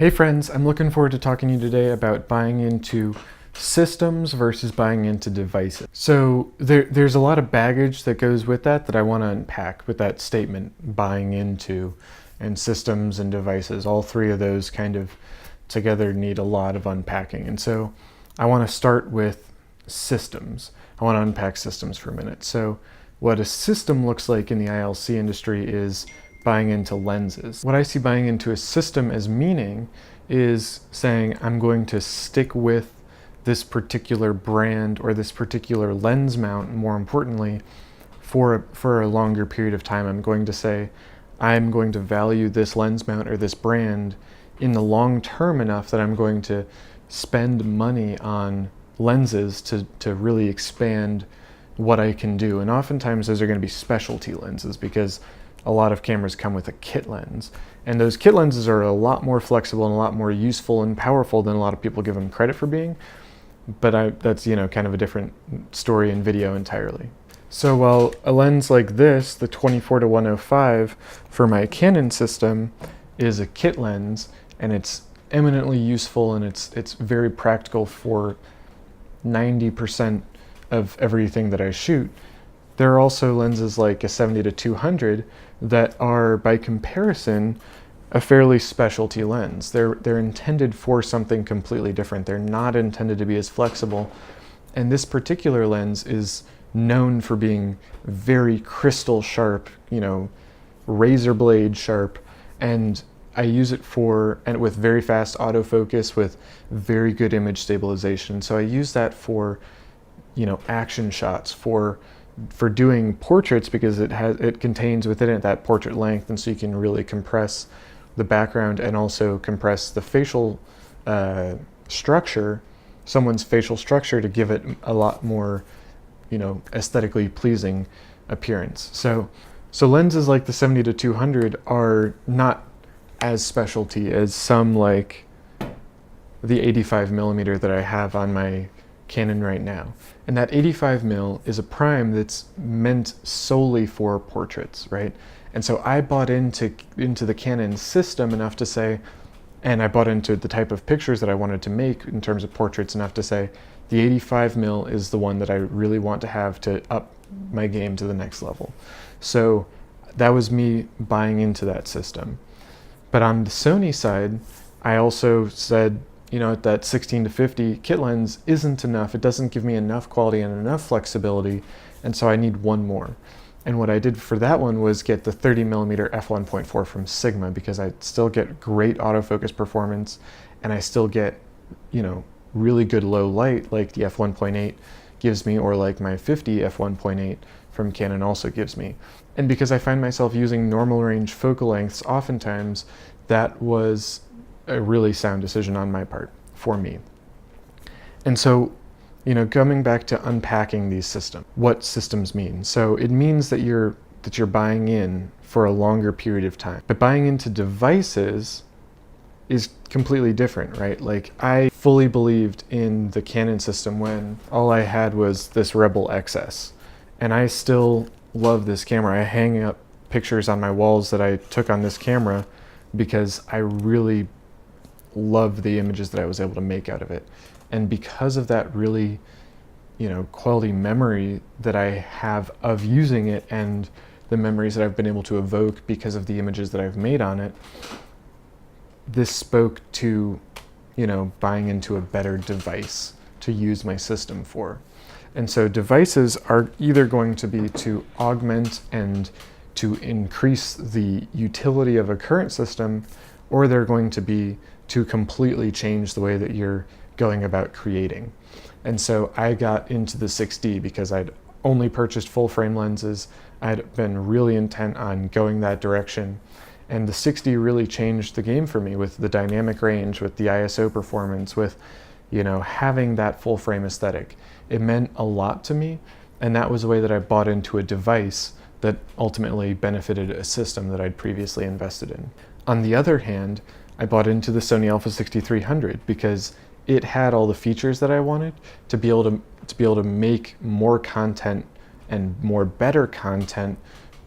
Hey friends, I'm looking forward to talking to you today about buying into systems versus buying into devices. So there's a lot of baggage that goes with that I want to unpack with that statement, buying into, and systems and devices. All three of those kind of together need a lot of unpacking. And so I want to start with systems. I want to unpack systems for a minute. So what a system looks like in the ILC industry is buying into lenses. What I see buying into a system as meaning is saying I'm going to stick with this particular brand or this particular lens mount, more importantly, for a longer period of time. I'm going to say I'm going to value this lens mount or this brand in the long term enough that I'm going to spend money on lenses to really expand what I can do. And oftentimes those are going to be specialty lenses because a lot of cameras come with a kit lens, and those kit lenses are a lot more flexible and a lot more useful and powerful than a lot of people give them credit for being. But that's kind of a different story in video entirely. So while a lens like this, the 24-105 for my Canon system, is a kit lens and it's eminently useful and it's very practical for 90% of everything that I shoot, there are also lenses like a 70-200 that are, by comparison, a fairly specialty lens. They're intended for something completely different. They're not intended to be as flexible. And this particular lens is known for being very crystal sharp, razor blade sharp. And I use it with very fast autofocus with very good image stabilization. So I use that for, action shots, for doing portraits, because it contains within it that portrait length, and so you can really compress the background and also compress the facial structure, someone's facial structure, to give it a lot more, aesthetically pleasing appearance. So lenses like the 70-200 are not as specialty as some like the 85mm that I have on my Canon right now. And that 85mm is a prime that's meant solely for portraits, right? And so I bought into the Canon system enough to say, and I bought into the type of pictures that I wanted to make in terms of portraits enough to say, the 85mm is the one that I really want to have to up my game to the next level. So that was me buying into that system. But on the Sony side, I also said, that 16-50 kit lens isn't enough. It doesn't give me enough quality and enough flexibility, and so I need one more. And what I did for that one was get the 30mm f1.4 from Sigma, because I still get great autofocus performance, and I still get, really good low light like the f1.8 gives me, or like my 50 f1.8 from Canon also gives me. And because I find myself using normal range focal lengths oftentimes, that was a really sound decision on my part, for me. And so, coming back to unpacking these systems, what systems mean. So it means that you're buying in for a longer period of time. But buying into devices is completely different, right? Like, I fully believed in the Canon system when all I had was this Rebel XS. And I still love this camera. I hang up pictures on my walls that I took on this camera because I really love the images that I was able to make out of it. And because of that really, quality memory that I have of using it, and the memories that I've been able to evoke because of the images that I've made on it, this spoke to, buying into a better device to use my system for. And so devices are either going to be to augment and to increase the utility of a current system, or they're going to be to completely change the way that you're going about creating. And so I got into the 6D because I'd only purchased full frame lenses. I'd been really intent on going that direction. And the 6D really changed the game for me with the dynamic range, with the ISO performance, with, having that full frame aesthetic. It meant a lot to me, and that was the way that I bought into a device that ultimately benefited a system that I'd previously invested in. On the other hand, I bought into the Sony Alpha 6300 because it had all the features that I wanted to be able to make more content and more better content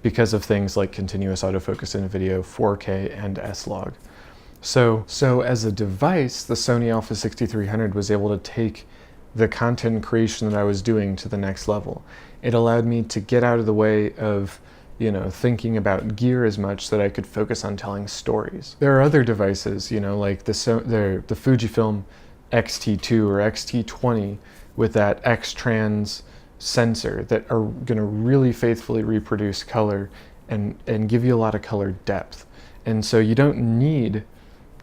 because of things like continuous autofocus in video, 4K, and S-Log. So as a device, the Sony Alpha 6300 was able to take the content creation that I was doing to the next level. It allowed me to get out of the way of, thinking about gear as much so that I could focus on telling stories. There are other devices, like the Fujifilm X-T2 or X-T20 with that X-Trans sensor that are going to really faithfully reproduce color and give you a lot of color depth. And so you don't need,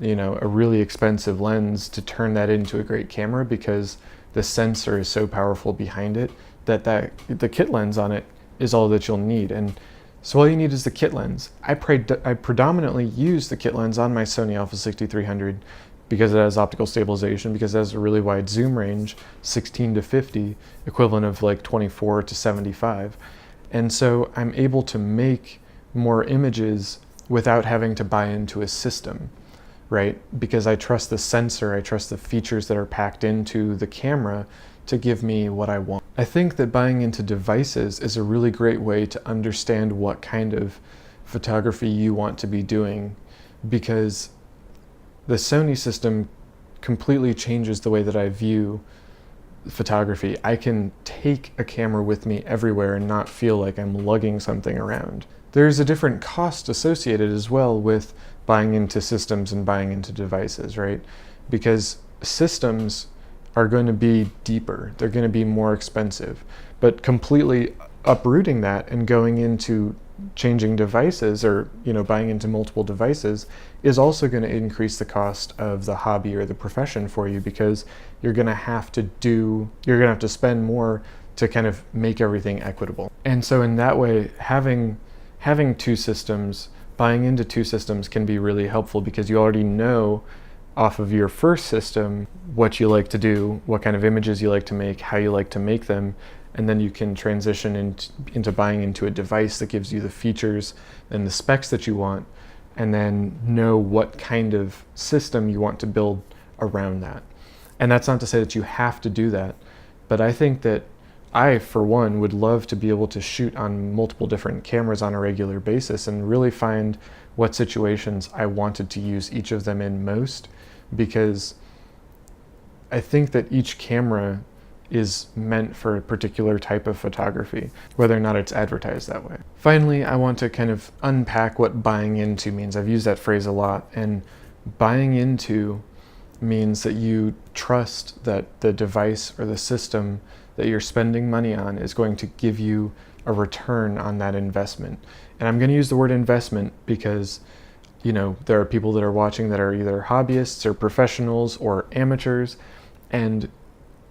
a really expensive lens to turn that into a great camera, because the sensor is so powerful behind it that the kit lens on it is all that you'll need. And so all you need is the kit lens. I predominantly use the kit lens on my Sony Alpha 6300 because it has optical stabilization, because it has a really wide zoom range, 16 to 50, equivalent of like 24 to 75. And so I'm able to make more images without having to buy into a system, right? Because I trust the sensor, I trust the features that are packed into the camera to give me what I want. I think that buying into devices is a really great way to understand what kind of photography you want to be doing, because the Sony system completely changes the way that I view photography. I can take a camera with me everywhere and not feel like I'm lugging something around. There's a different cost associated as well with buying into systems and buying into devices, right? Because systems are going to be deeper, they're going to be more expensive, but completely uprooting that and going into changing devices, or buying into multiple devices, is also going to increase the cost of the hobby or the profession for you, because you're going to have to spend more to kind of make everything equitable. And so in that way, having two systems, buying into two systems can be really helpful, because you already know off of your first system what you like to do, what kind of images you like to make, how you like to make them, and then you can transition into buying into a device that gives you the features and the specs that you want, and then know what kind of system you want to build around that. And that's not to say that you have to do that, but I think that I, for one, would love to be able to shoot on multiple different cameras on a regular basis and really find what situations I wanted to use each of them in most, because I think that each camera is meant for a particular type of photography, whether or not it's advertised that way. Finally, I want to kind of unpack what buying into means. I've used that phrase a lot, and buying into means that you trust that the device or the system that you're spending money on is going to give you a return on that investment. And I'm going to use the word investment because, there are people that are watching that are either hobbyists or professionals or amateurs, and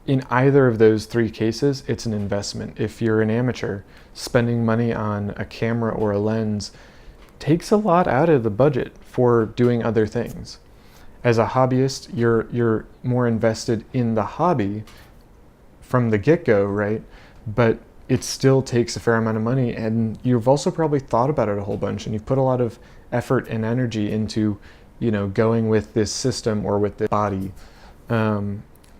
in either of those three cases, it's an investment. If you're an amateur, spending money on a camera or a lens takes a lot out of the budget for doing other things. As a hobbyist, you're more invested in the hobby from the get-go, right? But it still takes a fair amount of money, and you've also probably thought about it a whole bunch, and you've put a lot of effort and energy into, going with this system or with this body.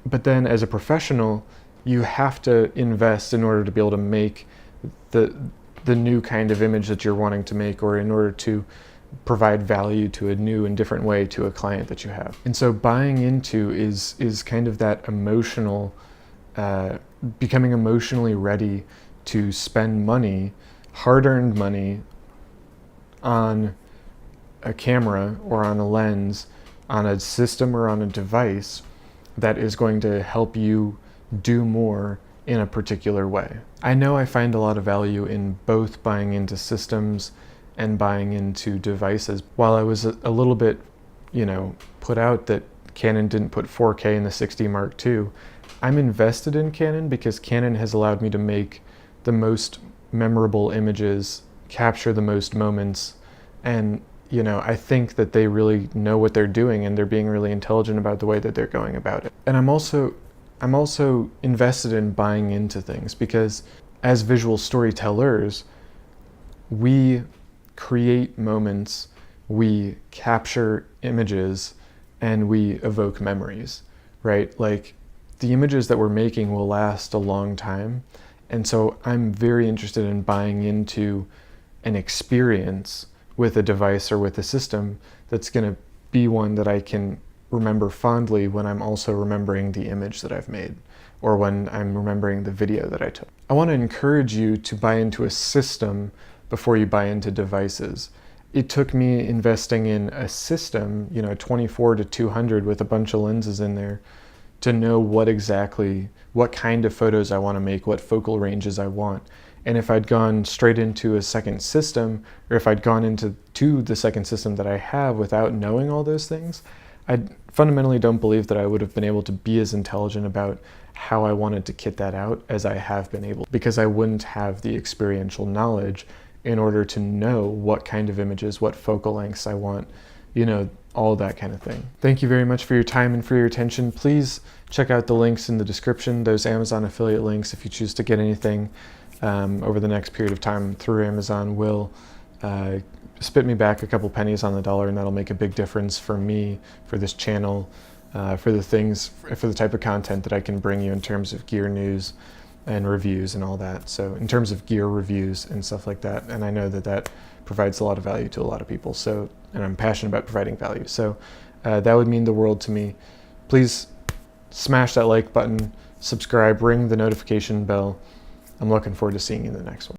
But then as a professional, you have to invest in order to be able to make the new kind of image that you're wanting to make, or in order to provide value to a new and different way to a client that you have. And so buying into is kind of that emotional, becoming emotionally ready to spend money, hard-earned money, on a camera or on a lens, on a system or on a device that is going to help you do more in a particular way. I know I find a lot of value in both buying into systems and buying into devices. While I was a little bit, put out that Canon didn't put 4K in the 6D Mark II, I'm invested in Canon because Canon has allowed me to make the most memorable images, capture the most moments, and I think that they really know what they're doing, and they're being really intelligent about the way that they're going about it. And I'm also invested in buying into things because as visual storytellers, we create moments, we capture images, and we evoke memories, right? Like, the images that we're making will last a long time. And so I'm very interested in buying into an experience with a device or with a system that's going to be one that I can remember fondly when I'm also remembering the image that I've made, or when I'm remembering the video that I took. I want to encourage you to buy into a system before you buy into devices. It took me investing in a system, 24 to 200 with a bunch of lenses in there, to know what kind of photos I want to make, what focal ranges I want. And if I'd gone straight into a second system, or if I'd gone into the second system that I have without knowing all those things, I fundamentally don't believe that I would have been able to be as intelligent about how I wanted to kit that out as I have been able, because I wouldn't have the experiential knowledge in order to know what kind of images, what focal lengths I want, all that kind of thing. Thank you very much for your time and for your attention. Please check out the links in the description, those Amazon affiliate links. If you choose to get anything over the next period of time through Amazon, will spit me back a couple pennies on the dollar, and that'll make a big difference for me, for this channel, for the type of content that I can bring you in terms of gear news and reviews and all that. So in terms of gear reviews and stuff like that, and I know that provides a lot of value to a lot of people. So, and I'm passionate about providing value. So that would mean the world to me. Please smash that like button, subscribe, ring the notification bell. I'm looking forward to seeing you in the next one.